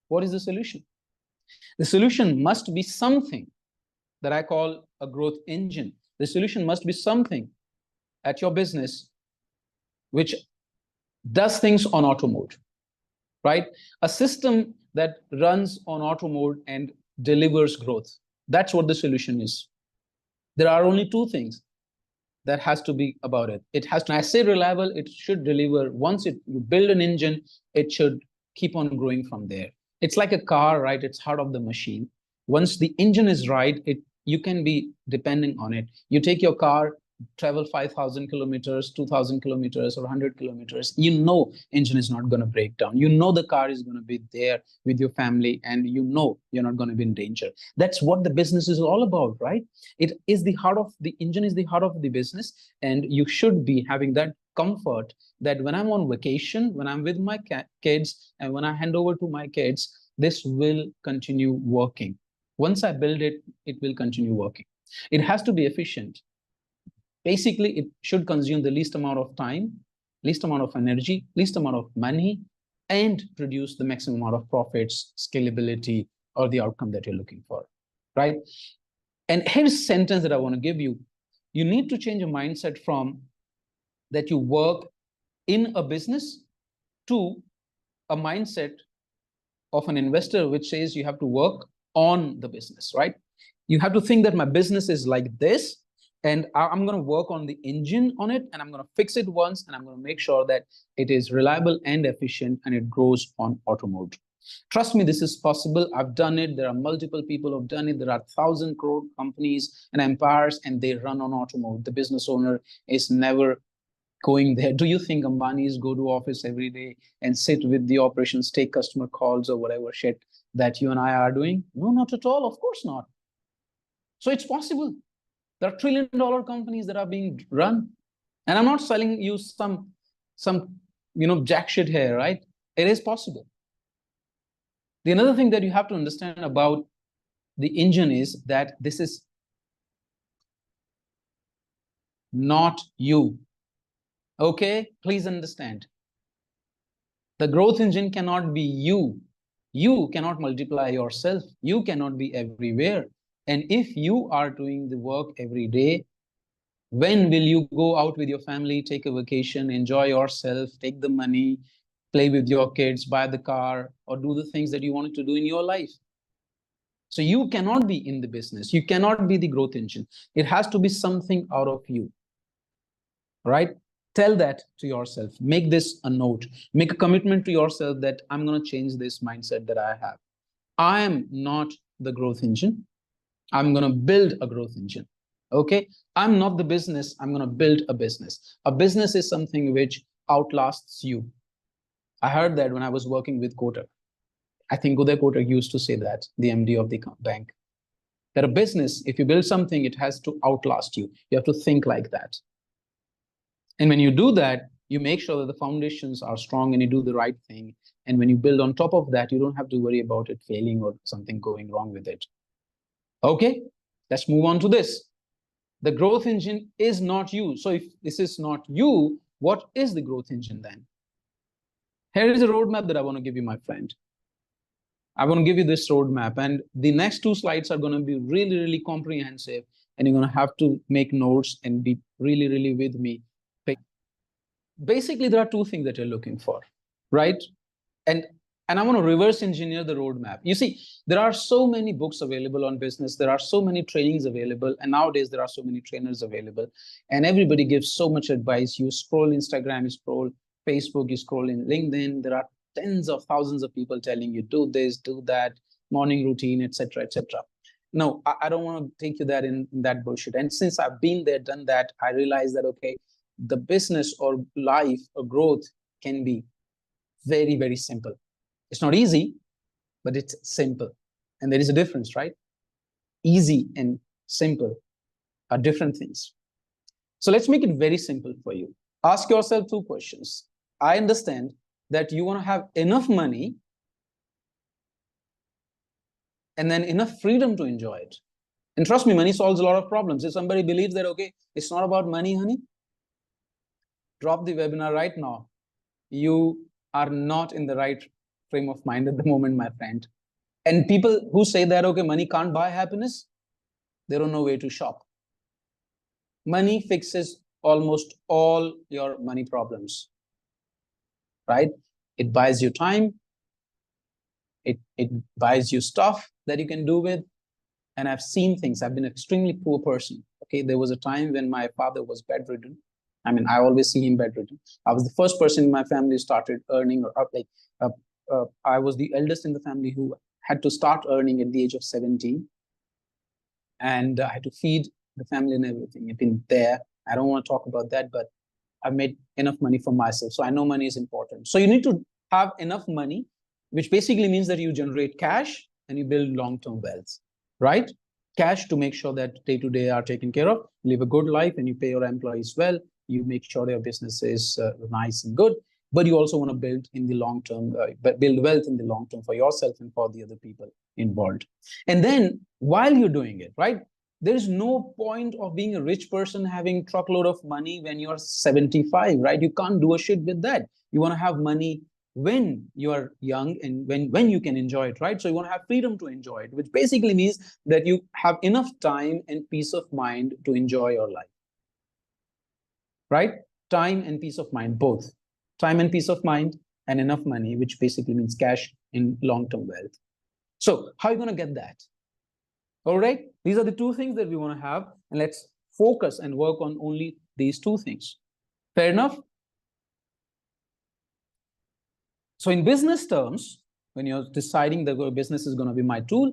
What is the solution? The solution must be something that I call a growth engine. The solution must be something at your business which does things on auto mode, right? A system that runs on auto mode and delivers growth. That's what the solution is. There are only two things that has to be about it. It has to, I say reliable, it should deliver. Once you build an engine, it should keep on growing from there. It's like a car, right? It's heart of the machine. Once the engine is right, you can be depending on it. You take your car, travel 5,000 kilometers, 2,000 kilometers, or 100 kilometers. You know engine is not going to break down. You know the car is going to be there with your family, and you know you're not going to be in danger. That's what the business is all about, right? It is the heart of the engine, is the heart of the business, and you should be having that comfort that when I'm on vacation, when I'm with my kids, and when I hand over to my kids, this will continue working. Once I build it, it will continue working. It has to be efficient. Basically, it should consume the least amount of time, least amount of energy, least amount of money, and produce the maximum amount of profits, scalability, or the outcome that you're looking for, right? And here's a sentence that I want to give you. You need to change your mindset from that you work in a business to a mindset of an investor which says you have to work on the business, right? You have to think that my business is like this, and I'm going to work on the engine on it, and I'm going to fix it once, and I'm going to make sure that it is reliable and efficient, and it grows on auto mode. Trust me, this is possible. I've done it. There are multiple people who've done it. There are 1,000 crore companies and empires, and they run on auto mode. The business owner is never going there. Do you think Ambani's go to office every day and sit with the operations, take customer calls or whatever shit that you and I are doing? No, not at all. Of course not. So it's possible. There are trillion-dollar companies that are being run. And I'm not selling you some jack shit here, right? It is possible. The another thing that you have to understand about the engine is that this is not you. Okay, please understand. The growth engine cannot be you. You cannot multiply yourself. You cannot be everywhere. And if you are doing the work every day, when will you go out with your family, take a vacation, enjoy yourself, take the money, play with your kids, buy the car, or do the things that you wanted to do in your life? So you cannot be in the business. You cannot be the growth engine. It has to be something out of you, right? Tell that to yourself. Make this a note. Make a commitment to yourself that I'm going to change this mindset that I have. I am not the growth engine. I'm going to build a growth engine. Okay? I'm not the business. I'm going to build a business. A business is something which outlasts you. I heard that when I was working with Kotak. I think Uday Kotak used to say that, the MD of the bank. That a business, if you build something, it has to outlast you. You have to think like that. And when you do that, you make sure that the foundations are strong and you do the right thing. And when you build on top of that, you don't have to worry about it failing or something going wrong with it. Okay, let's move on to this. The growth engine is not you. So if this is not you, what is the growth engine then? Here is a roadmap that I want to give you, my friend. I want to give you this roadmap, and the next 2 slides are going to be really, really comprehensive, and you're going to have to make notes and be really, really with me. Basically, there are 2 things that you're looking for, right? And I want to reverse engineer the roadmap. You see, there are so many books available on business. There are so many trainings available. And nowadays, there are so many trainers available. And everybody gives so much advice. You scroll Instagram, you scroll Facebook, you scroll in LinkedIn. There are tens of thousands of people telling you, do this, do that, morning routine, etc., etc. No, I don't want to take you that in that bullshit. And since I've been there, done that, I realized that, okay, the business or life or growth can be very, very simple. It's not easy, but it's simple. And there is a difference, right? Easy and simple are different things. So let's make it very simple for you. Ask yourself 2 questions. I understand that you want to have enough money and then enough freedom to enjoy it. And trust me, money solves a lot of problems. If somebody believes that, okay, it's not about money, honey, drop the webinar right now. You are not in the right frame of mind at the moment, my friend. And people who say that, okay, money can't buy happiness, they don't know where to shop. Money fixes almost all your money problems, right? It buys you time. It buys you stuff that you can do with. And I've seen things. I've been an extremely poor person. Okay, there was a time when my father was bedridden. I mean, I always see him bedridden. I was the first person in my family who started earning, I was the eldest in the family who had to start earning at the age of 17. And I had to feed the family and everything. I've been there. I don't want to talk about that, but I've made enough money for myself. So I know money is important. So you need to have enough money, which basically means that you generate cash and you build long-term wealth, right? Cash to make sure that day-to-day are taken care of, live a good life, and you pay your employees well. You make sure your business is nice and good, but you also want to build in the long term, build wealth in the long term for yourself and for the other people involved. And then while you're doing it, right, there is no point of being a rich person having truckload of money when you're 75, right? You can't do a shit with that. You want to have money when you are young and when you can enjoy it, right? So you want to have freedom to enjoy it, which basically means that you have enough time and peace of mind to enjoy your life, right? Time and peace of mind, both. Time and peace of mind and enough money, which basically means cash in long-term wealth. So how are you going to get that? All right, these are the two things that we want to have, and let's focus and work on only these two things. Fair enough? So in business terms, when you're deciding that your business is going to be my tool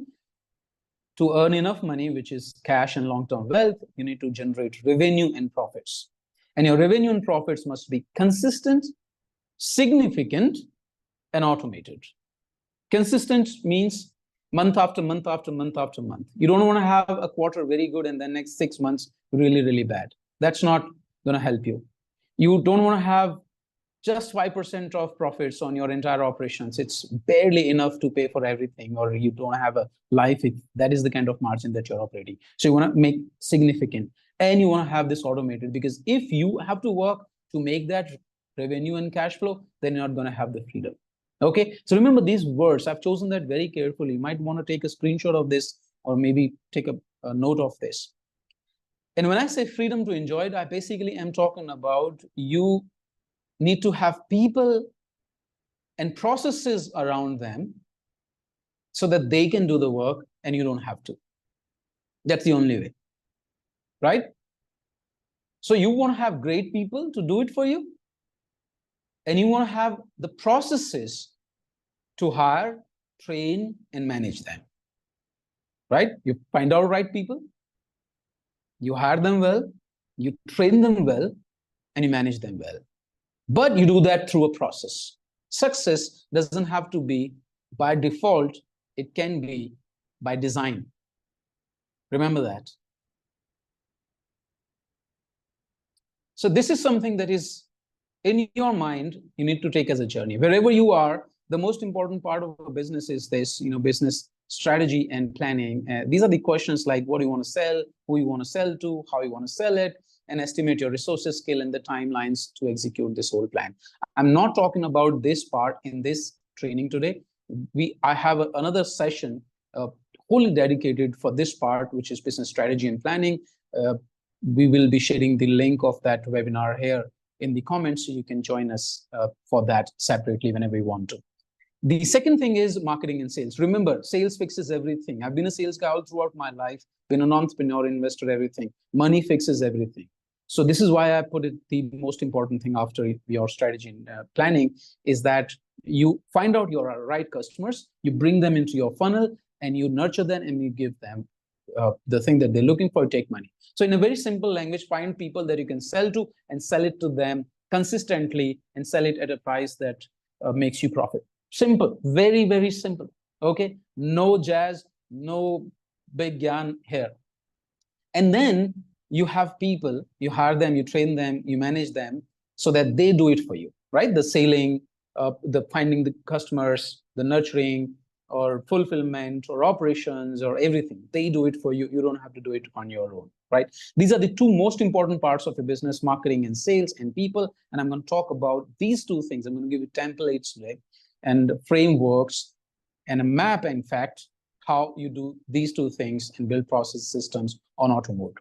to earn enough money, which is cash and long-term wealth, you need to generate revenue and profits. And your revenue and profits must be consistent, significant, and automated. Consistent means month after month after month after month. You don't want to have a quarter very good and then next 6 months really, really bad. That's not going to help you. You don't want to have just 5% of profits on your entire operations. It's barely enough to pay for everything, or you don't have a life if that is the kind of margin that you're operating. So you want to make significant, and you want to have this automated, because if you have to work to make that revenue and cash flow, then you're not going to have the freedom. Okay, so remember these words. I've chosen that very carefully. You might want to take a screenshot of this, or maybe take a note of this. And when I say freedom to enjoy it, I basically am talking about you need to have people and processes around them so that they can do the work and you don't have to. That's the only way, right? So you want to have great people to do it for you, and you want to have the processes to hire, train, and manage them, right? You find out right people, you hire them well, you train them well, and you manage them well. But you do that through a process. Success doesn't have to be by default. It can be by design. Remember that. So this is something that is in your mind, you need to take as a journey. Wherever you are, the most important part of a business is this, business strategy and planning. These are the questions like what do you want to sell, who you want to sell to, how you want to sell it, and estimate your resources, skill, and the timelines to execute this whole plan. I'm not talking about this part in this training today. I have another session wholly dedicated for this part, which is business strategy and planning. We will be sharing the link of that webinar here in the comments, so you can join us for that separately whenever you want to. The second thing is marketing and sales. Remember, sales fixes everything. I've been a sales guy all throughout my life, been an entrepreneur, investor, everything. Money fixes everything. So this is why I put it, the most important thing after your strategy and planning is that you find out your right customers, you bring them into your funnel, and you nurture them, and you give them the thing that they're looking for, take money. So in a very simple language, find people that you can sell to and sell it to them consistently and sell it at a price that makes you profit. Simple, very, very simple. Okay, no jazz, no big yarn here. And then you have people, you hire them, you train them, you manage them so that they do it for you, right? The selling, the finding the customers, the nurturing, or fulfillment, or operations, or everything. They do it for you. You don't have to do it on your own, right? These are the two most important parts of a business: marketing and sales and people. And I'm going to talk about these two things. I'm going to give you templates today. and frameworks and a map, in fact, how you do these two things and build process systems on auto mode.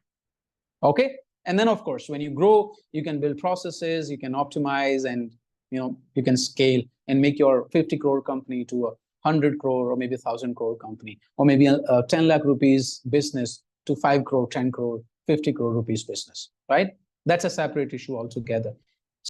Okay. And then, of course, when you grow, you can build processes, you can optimize, and you can scale and make your 50 crore company to a 100 crore or maybe 1,000 crore company, or maybe a 10 lakh rupees business to 5 crore, 10 crore, 50 crore rupees business, right? That's a separate issue altogether.